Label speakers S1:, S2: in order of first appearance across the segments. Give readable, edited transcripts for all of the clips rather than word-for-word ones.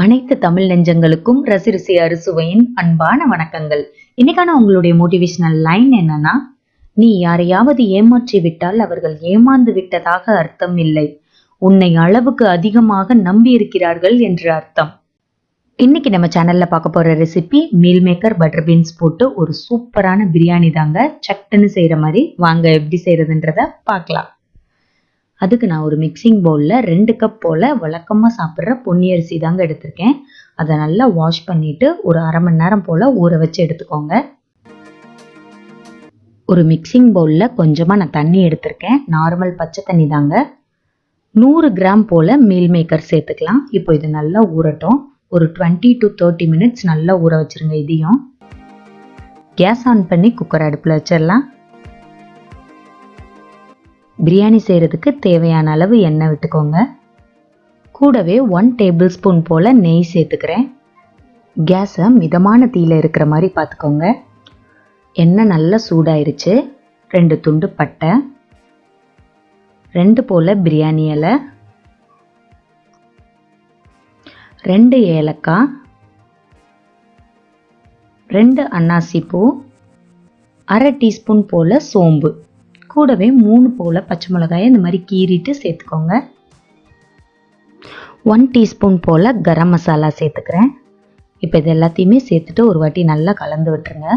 S1: அனைத்து தமிழ் நெஞ்சங்களுக்கும் ரசி அறுசுவையின் அன்பான வணக்கங்கள். இன்னைக்கான உங்களுடைய மோட்டிவேஷனல் லைன் என்னன்னா, நீ யாரையாவது ஏமாற்றி விட்டால் அவர்கள் ஏமாந்து விட்டதாக அர்த்தம் இல்லை, உன்னை அளவுக்கு அதிகமாக நம்பி இருக்கிறார்கள் என்று அர்த்தம். இன்னைக்கு நம்ம சேனல்ல பார்க்க போற recipe meal maker butter beans போட்டு ஒரு சூப்பரான பிரியாணி தாங்க. சட்டுன்னு செய்யற மாதிரி வாங்க எப்படி செய்யறதுன்றத பார்க்கலாம். அதுக்கு நான் ஒரு மிக்சிங் பவுலில் 2 கப் போல் வழக்கமாக சாப்பிட்ற பொன்னி அரிசி தாங்க எடுத்திருக்கேன். அதை நல்லா வாஷ் பண்ணிவிட்டு ஒரு அரை மணி நேரம் போல் ஊற வச்சு எடுத்துக்கோங்க. ஒரு மிக்சிங் பவுலில் கொஞ்சமாக நான் தண்ணி எடுத்திருக்கேன். நார்மல் பச்சை தண்ணி தாங்க. 100 கிராம் போல் மீல் மேக்கர் சேர்த்துக்கலாம். இப்போ இது நல்லா ஊறட்டும். ஒரு 20 to 30 மினிட்ஸ் நல்லா ஊற வச்சுருங்க. இதையும் கேஸ் ஆன் பண்ணி குக்கர் அடுப்பில் வச்சிடலாம். பிரியாணி செய்கிறதுக்கு தேவையான அளவு எண்ணெய் விட்டுக்கோங்க. கூடவே 1 டேபிள் ஸ்பூன் போல் நெய் சேர்த்துக்கிறேன். கேஸை மிதமான தீயில் இருக்கிற மாதிரி பார்த்துக்கோங்க. எண்ணெய் நல்லா சூடாயிருச்சு. 2 துண்டு பட்டை, 2 போல் பிரியாணி இலை, 2 ஏலக்காய், 2 அன்னாசி பூ, அரை டீஸ்பூன் போல் சோம்பு, கூடவே 3 போல் பச்சை மிளகாயை இந்த மாதிரி கீறிட்டு சேர்த்துக்கோங்க. 1 டீஸ்பூன் போல் கரம் மசாலா சேர்த்துக்கிறேன். இப்போ இது எல்லாத்தையுமே சேர்த்துட்டு ஒரு வாட்டி நல்லா கலந்து விட்டுருங்க.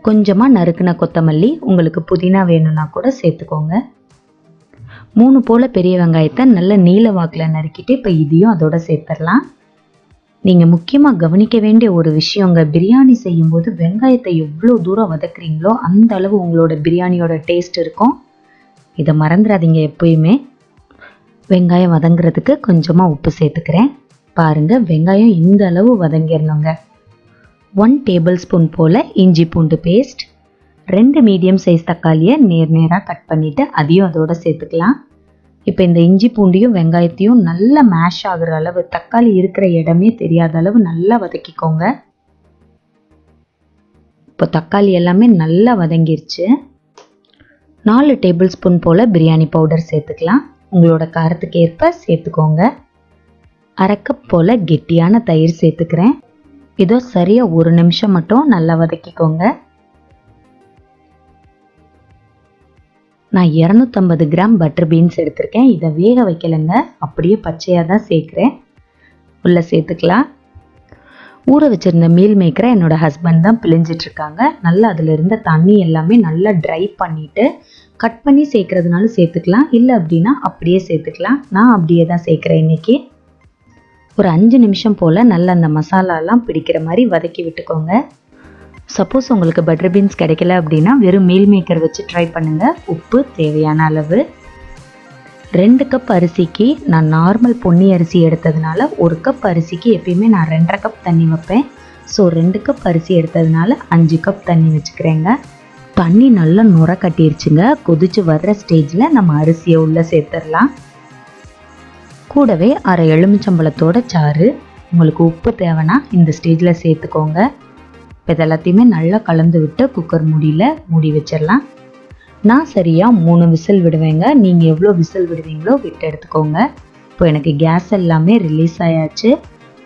S1: கொஞ்சமாக நறுக்குன கொத்தமல்லி, உங்களுக்கு புதினா வேணும்னா கூட சேர்த்துக்கோங்க. 3 போல் பெரிய வெங்காயத்தை நல்ல நீல வாக்கில் நறுக்கிட்டு இப்போ இதையும் அதோட சேர்த்துடலாம். நீங்கள் முக்கியமாக கவனிக்க வேண்டிய ஒரு விஷயங்க, பிரியாணி செய்யும்போது வெங்காயத்தை எவ்வளோ தூரம் வதக்குறீங்களோ அந்த அளவு உங்களோட பிரியாணியோட டேஸ்ட் இருக்கும். இதை மறந்துடாதீங்க எப்பயுமே. வெங்காயம் வதங்குறதுக்கு கொஞ்சமாக உப்பு சேர்த்துக்கிறேன். பாருங்கள், வெங்காயம் இந்த அளவு வதங்கிடணுங்க. 1 டேபிள் ஸ்பூன் போல் இஞ்சி பூண்டு பேஸ்ட், 2 மீடியம் சைஸ் தக்காளியை நேராக கட் பண்ணிவிட்டு அதையும் அதோட சேர்த்துக்கலாம். இப்போ இந்த இஞ்சி பூண்டையும் வெங்காயத்தையும் நல்லா மேஷ் ஆகுற அளவு, தக்காளி இருக்கிற இடமே தெரியாத அளவு நல்லா வதக்கிக்கோங்க. இப்போ தக்காளி எல்லாமே நல்லா வதங்கிருச்சு. 4 டேபிள் ஸ்பூன் போல் பிரியாணி பவுடர் சேர்த்துக்கலாம். உங்களோட காரத்துக்கு ஏற்ப சேர்த்துக்கோங்க. அரை கப் போல் கெட்டியான தயிர் சேர்த்துக்கிறேன். இதோ சரியாக 1 நிமிஷம் மட்டும் நல்லா வதக்கிக்கோங்க. நான் 250 கிராம் பட்டர் பீன்ஸ் எடுத்திருக்கேன். இதை வேக வைக்கலைங்க, அப்படியே பச்சையாக தான் சேர்க்குறேன். உள்ளே சேர்த்துக்கலாம். ஊற வச்சுருந்த மீல் மேக்கரை என்னோட ஹஸ்பண்ட் தான் பிழிஞ்சிட்ருக்காங்க. நல்லா அதில் இருந்த தண்ணி எல்லாமே நல்லா ட்ரை பண்ணிவிட்டு கட் பண்ணி சேர்க்குறதுனால சேர்த்துக்கலாம், இல்லை அப்படின்னா அப்படியே சேர்த்துக்கலாம். நான் அப்படியே தான் சேர்க்குறேன் இன்றைக்கி. ஒரு 5 நிமிஷம் போல் நல்லா அந்த மசாலாலாம் பிடிக்கிற மாதிரி வதக்கி விட்டுக்கோங்க. சப்போஸ் உங்களுக்கு பட்டர் பீன்ஸ் கிடைக்கல அப்படின்னா வெறும் மீல் மேக்கர் வச்சு ட்ரை பண்ணுங்கள். உப்பு தேவையான அளவு. 2 கப் அரிசிக்கு நான் நார்மல் பொன்னி அரிசி எடுத்ததுனால 1 கப் அரிசிக்கு எப்பயுமே நான் 2.5 கப் தண்ணி வைப்பேன். ஸோ 2 கப் அரிசி எடுத்ததுனால 5 கப் தண்ணி வச்சுக்கிறேங்க. தண்ணி நல்லா நுர கட்டிருச்சுங்க. கொதிச்சு வர்ற ஸ்டேஜில் நம்ம அரிசியை உள்ளே சேர்த்துடலாம். கூடவே அரை எலுமிச்சம்பழத்தோட சாறு. உங்களுக்கு உப்பு தேவைன்னா இந்த ஸ்டேஜில் சேர்த்துக்கோங்க. இப்போ இதெல்லாத்தையுமே நல்லா கலந்து விட்டு குக்கர் மூடி வச்சிடலாம். நான் சரியாக 3 விசில் விடுவேங்க. நீங்கள் எவ்வளோ விசில் விடுவீங்களோ விட்டு எடுத்துக்கோங்க. இப்போ எனக்கு கேஸ் எல்லாமே ரிலீஸ் ஆயாச்சு.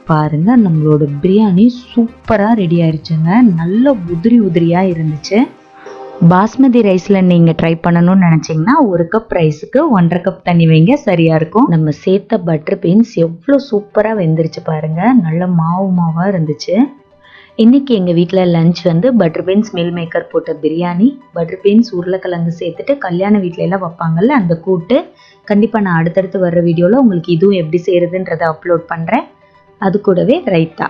S1: பாருங்கள், நம்மளோட பிரியாணி சூப்பராக ரெடி ஆயிடுச்சுங்க. நல்ல உதிரியாக இருந்துச்சு. பாஸ்மதி ரைஸில் நீங்கள் ட்ரை பண்ணணும்னு நினச்சிங்கன்னா 1 கப் ரைஸுக்கு 1.5 கப் தண்ணி வைங்க, சரியாக இருக்கும். நம்ம சேர்த்த பட்டர் பீன்ஸ் எவ்வளோ சூப்பராக வெந்துருச்சு பாருங்கள். நல்ல மாவாக இருந்துச்சு. இன்றைக்கி எங்கள் வீட்டில் lunch butter beans meal maker போட்ட பிரியாணி, பட்டர் பீன்ஸ் உருளைக்கிழங்கு சேர்த்துட்டு கல்யாண வீட்டிலலாம் வைப்பாங்கள்ல அந்த கூட்டு. கண்டிப்பாக நான் அடுத்தடுத்து வர்ற வீடியோவில் உங்களுக்கு இதுவும் எப்படி செய்கிறதுன்றதை அப்லோட் பண்ணுறேன். அது கூடவே raita.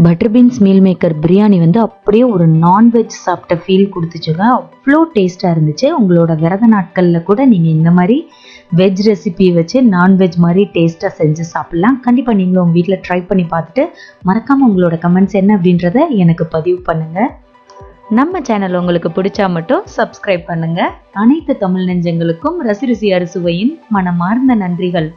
S1: Butter beans meal maker biryani அப்படியே ஒரு நான்வெஜ் சாப்பிட்ட ஃபீல் கொடுத்துச்சுங்க. அவ்வளோ டேஸ்ட்டாக இருந்துச்சு. உங்களோட விரத நாட்களில் கூட நீங்கள் இந்த மாதிரி வெஜ் ரெசிபி வச்சு நான்வெஜ் மாதிரி டேஸ்ட்டாக செஞ்சு சாப்பிட்லாம். கண்டிப்பாக நீங்களும் உங்கள் வீட்டில் ட்ரை பண்ணி பார்த்துட்டு மறக்காமல் உங்களோட கமெண்ட்ஸ் என்ன அப்படின்றத எனக்கு பதிவு பண்ணுங்கள். நம்ம சேனல் உங்களுக்கு பிடிச்சா மட்டும் சப்ஸ்கிரைப் பண்ணுங்கள். அனைத்து தமிழ் நெஞ்சங்களுக்கும் ரசி அறுசுவையின் மனமார்ந்த நன்றிகள்.